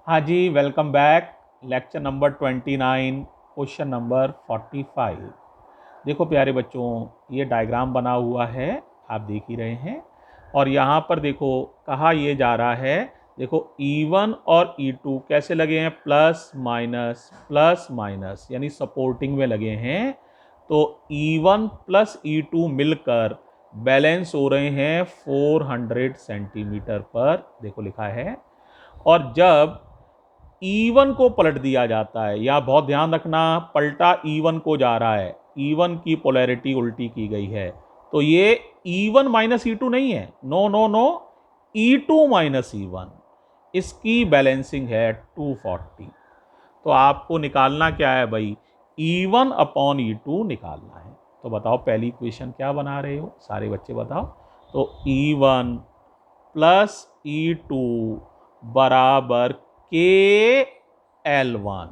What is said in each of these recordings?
हाँ जी, welcome back. Lecture number 29, question number 45। देखो प्यारे बच्चों, ये डायग्राम बना हुआ है, आप देख ही रहे हैं। और यहाँ पर देखो कहा ये जा रहा है, देखो E1 और E2 कैसे लगे हैं, प्लस माइनस यानी सपोर्टिंग में लगे हैं। तो E1 प्लस E2 मिलकर बैलेंस हो रहे हैं 400 सेंटीमीटर पर, देखो लिखा है। और जब E1 को पलट दिया जाता है, या बहुत ध्यान रखना, पलटा E1 को जा रहा है, E1 की पोलैरिटी उल्टी की गई है, तो ये E1 माइनस E2 नहीं है, no no no, E2 minus E1, इसकी बैलेंसिंग है 240। तो आपको निकालना क्या है भाई, E1 अपॉन E2 निकालना है। तो बताओ पहली इक्वेशन क्या बना रहे हो सारे बच्चे, बताओ। तो E1 प्लस E2 बराबर के L1।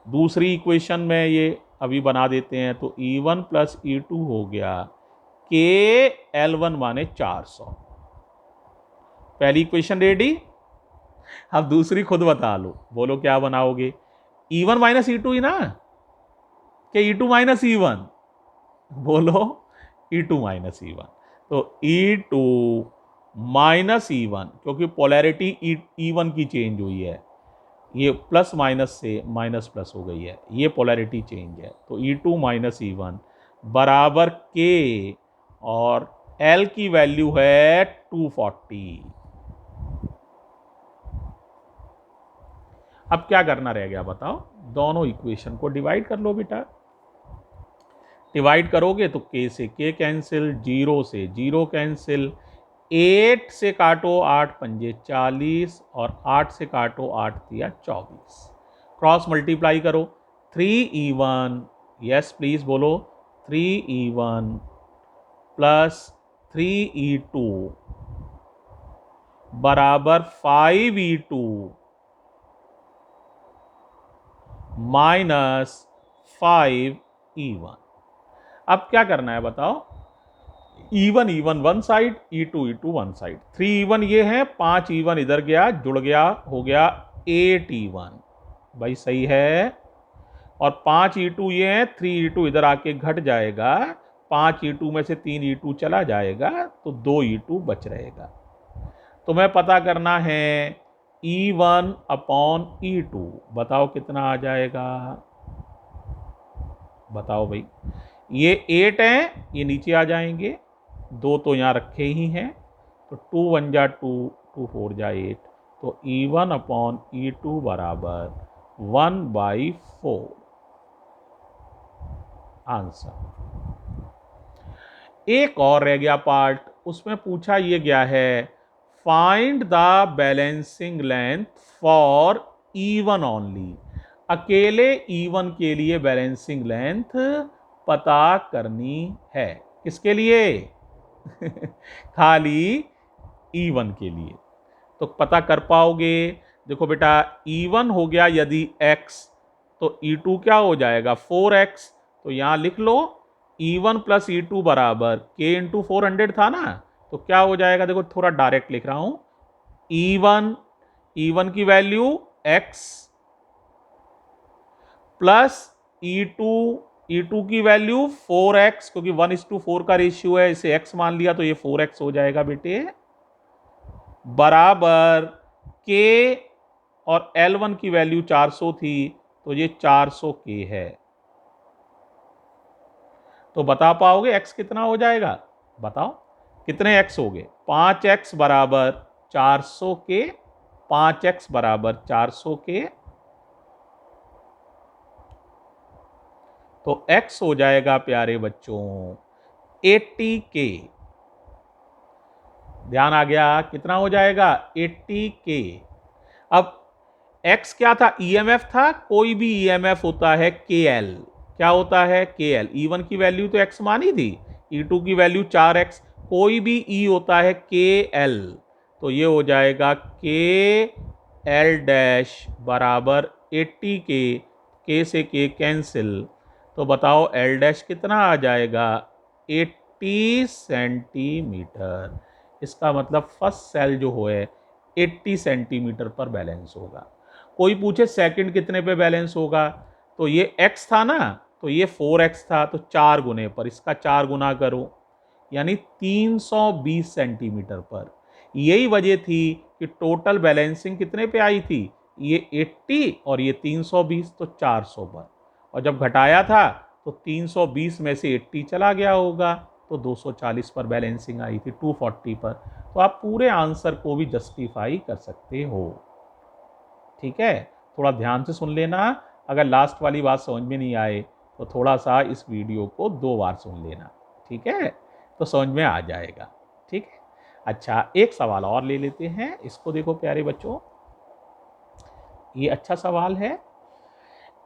दूसरी इक्वेशन में ये अभी बना देते हैं, तो E1 प्लस E2 हो गया के L1 माने 400। पहली इक्वेशन रेडी। अब दूसरी खुद बता लो, बोलो क्या बनाओगे। E1 माइनस E2 ही ना, कि E2 माइनस E1, बोलो। E2 माइनस E1, तो E2 माइनस E1, क्योंकि पोलैरिटी E1 की चेंज हुई है, ये प्लस माइनस से माइनस प्लस हो गई है, ये पोलैरिटी चेंज है। तो E2 माइनस E1 बराबर के, और L की वैल्यू है 240। अब क्या करना रह गया बताओ, दोनों इक्वेशन को डिवाइड कर लो बेटा। डिवाइड करोगे तो के से के कैंसिल, जीरो से जीरो कैंसिल, 8 से काटो 8 पंजे 40, और 8 से काटो 8 दिया 24, क्रॉस मल्टीप्लाई करो। 3E1, यस प्लीज बोलो, 3E1 प्लस 3E2 बराबर 5E2 माइनस 5E1। अब क्या करना है बताओ, E1 one side, E2 one side. 3E1 ये है, 5E1 इधर गया, जुड़ गया, हो गया 8E1, भाई सही है। और 5E2 ये है, 3E2 इधर आके घट जाएगा, 5E2 में से 3E2 चला जाएगा, तो 2E2 बच रहेगा। तुम्हें पता करना है E1 अपॉन E2, बताओ कितना आ जाएगा, बताओ भाई। ये 8 है, ये नीचे आ जाएंगे, दो तो यहाँ रखे ही हैं, तो 2 1 जा 2, 2 4 जा 8, तो E1 अपॉन E2 बराबर 1/4 आंसर। एक और रह गया पार्ट, उसमें पूछा ये गया है, find the balancing length for E1 only. अकेले E1 के लिए बैलेंसिंग लेंथ पता करनी है, किसके लिए खाली E1 के लिए। तो पता कर पाओगे, देखो बेटा, E1 हो गया यदि x, तो E2 क्या हो जाएगा 4x। तो यहां लिख लो, E1 प्लस E2 बराबर k इंटू 400 था ना, तो क्या हो जाएगा, देखो थोड़ा डायरेक्ट लिख रहा हूं, E1 की वैल्यू x प्लस E2 की वैल्यू 4x, क्योंकि 1:4 का रेशियो है, इसे x मान लिया तो ये 4x हो जाएगा बेटे, बराबर k, और L1 की वैल्यू 400 थी, तो ये 400k है। तो बता पाओगे x कितना हो जाएगा, बताओ कितने x हो गए। 5x बराबर 400k, 5x बराबर 400k, तो x हो जाएगा प्यारे बच्चों 80k। ध्यान आ गया, कितना हो जाएगा 80k। अब x क्या था, ईएमएफ था, कोई भी ईएमएफ होता है KL, क्या होता है KL। E1 की वैल्यू तो x मानी थी, E2 की वैल्यू 4x, कोई भी E होता है KL, तो ये हो जाएगा KL डैश बराबर 80k, k से k कैंसिल, तो बताओ L डैश कितना आ जाएगा 80 सेंटीमीटर। इसका मतलब फर्स्ट सेल जो है 80 सेंटीमीटर पर बैलेंस होगा। कोई पूछे सेकंड कितने पे बैलेंस होगा, तो ये x था ना, तो ये 4x था, तो 4 गुने पर इसका 4 गुना करो, यानी 320 सेंटीमीटर पर। यही वजह थी कि टोटल बैलेंसिंग कितने पे आई थी, ये 80 और ये 320, तो 400 पर। और जब घटाया था तो 320 में से 80 चला गया होगा, तो 240 पर बैलेंसिंग आई थी, 240 पर। तो आप पूरे आंसर को भी जस्टिफाई कर सकते हो। ठीक है, थोड़ा ध्यान से सुन लेना। अगर लास्ट वाली बात समझ में नहीं आए तो थोड़ा सा इस वीडियो को 2 बार सुन लेना। ठीक है, तो समझ में आ जाएगा। ठीक है, अच्छा एक सवाल और ले लेते हैं, इसको देखो प्यारे बच्चों, ये अच्छा सवाल है,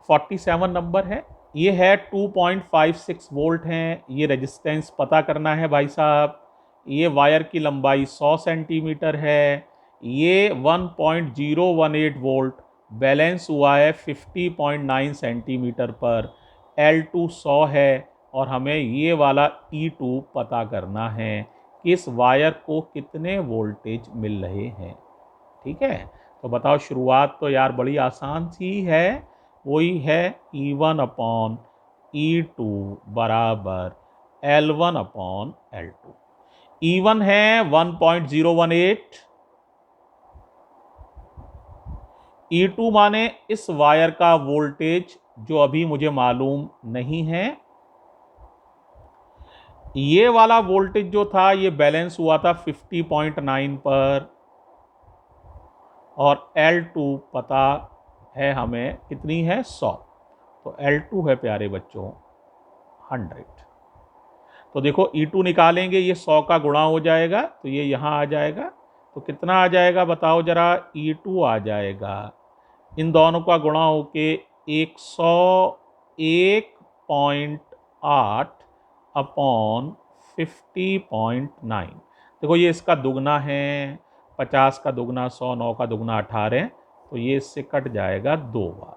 47 नंबर है। ये है 2.56 वोल्ट हैं, ये रेजिस्टेंस पता करना है भाई साहब। ये वायर की लंबाई 100 सेंटीमीटर है। ये 1.018 वोल्ट बैलेंस हुआ है 50.9 सेंटीमीटर पर। L2 100 है और हमें ये वाला E2 पता करना है कि इस वायर को कितने वोल्टेज मिल रहे हैं। ठीक है, तो बताओ, शुरुआत तो यार बड़ी आसान सी है, वही है E1 अपॉन E2 बराबर L1 अपॉन L2। E1 है 1.018, E2 माने इस वायर का वोल्टेज जो अभी मुझे मालूम नहीं है। ये वाला वोल्टेज जो था ये बैलेंस हुआ था 50.9 पर, और L2 पता है हमें कितनी है, 100। तो L2 है प्यारे बच्चों 100। तो देखो E2 निकालेंगे, ये 100 का गुणा हो जाएगा, तो ये यहाँ आ जाएगा। तो कितना आ जाएगा बताओ जरा, E2 आ जाएगा, इन दोनों का गुणा होके 101.8 अपॉन 50.9। देखो ये इसका दुगना है, 50 का दुगना 100, 9 का दुगना 18, तो ये इससे कट जाएगा 2 बार।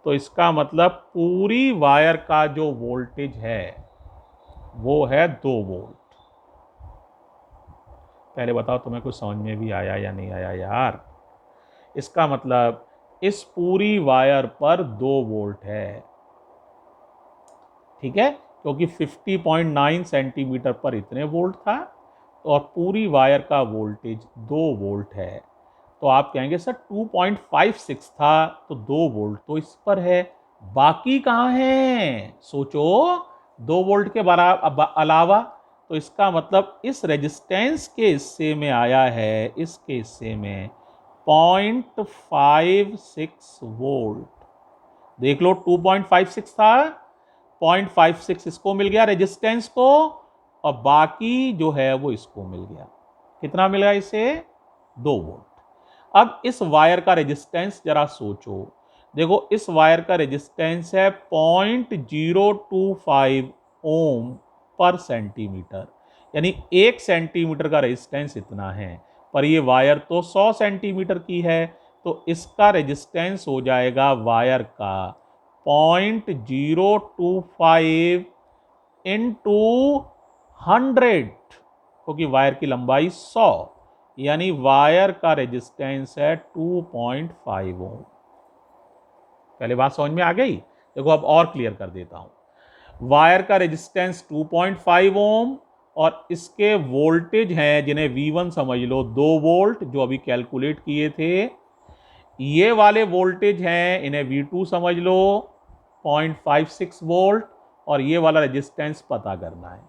तो इसका मतलब पूरी वायर का जो वोल्टेज है वो है 2 वोल्ट। पहले बताओ तुम्हें कुछ समझ में भी आया या नहीं आया यार। इसका मतलब इस पूरी वायर पर 2 वोल्ट है। ठीक है, क्योंकि 50.9 सेंटीमीटर पर इतने वोल्ट था और पूरी वायर का वोल्टेज 2 वोल्ट है। तो आप कहेंगे सर 2.56 था तो 2 वोल्ट तो इस पर है, बाकी कहाँ हैं, सोचो। 2 वोल्ट के बराबर अलावा, तो इसका मतलब इस रेजिस्टेंस के हिस्से में आया है, इसके हिस्से में 0.56 वोल्ट। देख लो 2.56 था, 0.56 इसको मिल गया रेजिस्टेंस को, और बाकी जो है वो इसको मिल गया। कितना मिला इसे, 2 वोल्ट। अब इस वायर का रेजिस्टेंस जरा सोचो। देखो इस वायर का रेजिस्टेंस है 0.025 ओम पर सेंटीमीटर, यानी 1 सेंटीमीटर का रेजिस्टेंस इतना है। पर ये वायर तो 100 सेंटीमीटर की है, तो इसका रेजिस्टेंस हो जाएगा वायर का 0.025 इंटू 100, क्योंकि वायर की लंबाई 100, यानी वायर का रेजिस्टेंस है 2.5 ओम। पहले बात समझ में आ गई। देखो अब और क्लियर कर देता हूं। वायर का रेजिस्टेंस 2.5 ओम और इसके वोल्टेज हैं जिन्हें V1 समझ लो 2 वोल्ट, जो अभी कैलकुलेट किए थे। ये वाले वोल्टेज हैं, इन्हें V2 समझ लो 0.56 वोल्ट, और ये वाला रेजिस्टेंस पता करना है।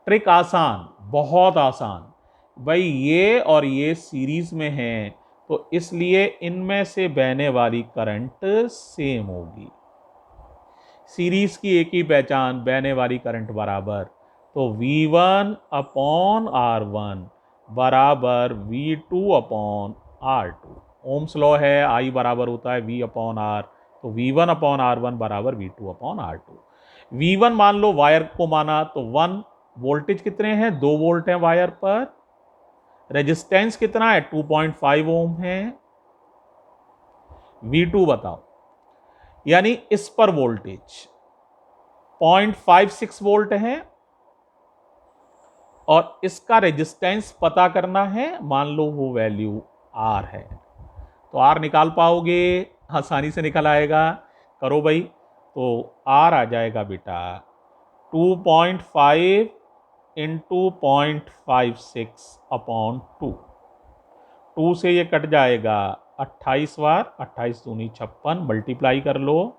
ट्रिक आसान, बहुत आसान भाई। ये और ये सीरीज में हैं, तो इसलिए इनमें से बहने वाली करंट सेम होगी। सीरीज की एक ही पहचान, बहने वाली करंट बराबर। तो V1 अपॉन R1 बराबर V2 upon R2। Ohm's law है, I बराबर होता है V अपॉन R, तो V1 अपॉन R1 बराबर V2 अपॉन R2। V1 मान लो, वायर को माना, तो 1 वोल्टेज कितने हैं, 2 वोल्ट हैं वायर पर। रेजिस्टेंस कितना है, 2.5 ओम है। V2 बताओ, यानी इस पर वोल्टेज 0.56 वोल्ट है, और इसका रेजिस्टेंस पता करना है, मान लो वो वैल्यू आर है। तो आर निकाल पाओगे, आसानी से निकल आएगा। करो भाई। तो आर आ जाएगा बेटा 2.5 इंटू 0.56/2। 2 से ये कट जाएगा 28 बार, 28 दूनी 56, मल्टीप्लाई कर लो,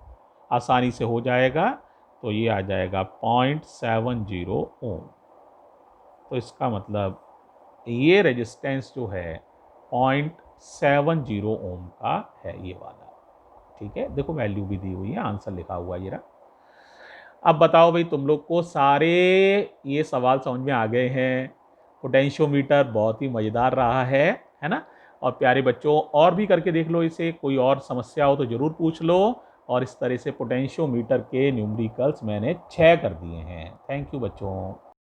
आसानी से हो जाएगा। तो ये आ जाएगा 0.70 ओम। तो इसका मतलब ये रेजिस्टेंस जो है 0.70 ओम का है ये वाला। ठीक है, देखो वैल्यू भी दी हुई है, आंसर लिखा हुआ है ये रहा। अब बताओ भाई, तुम लोग को सारे ये सवाल समझ में आ गए हैं। पोटेंशियोमीटर बहुत ही मज़ेदार रहा है ना। और प्यारे बच्चों, और भी करके देख लो इसे, कोई और समस्या हो तो ज़रूर पूछ लो। और इस तरह से पोटेंशियोमीटर के न्यूमेरिकल्स मैंने 6 कर दिए हैं। थैंक यू बच्चों।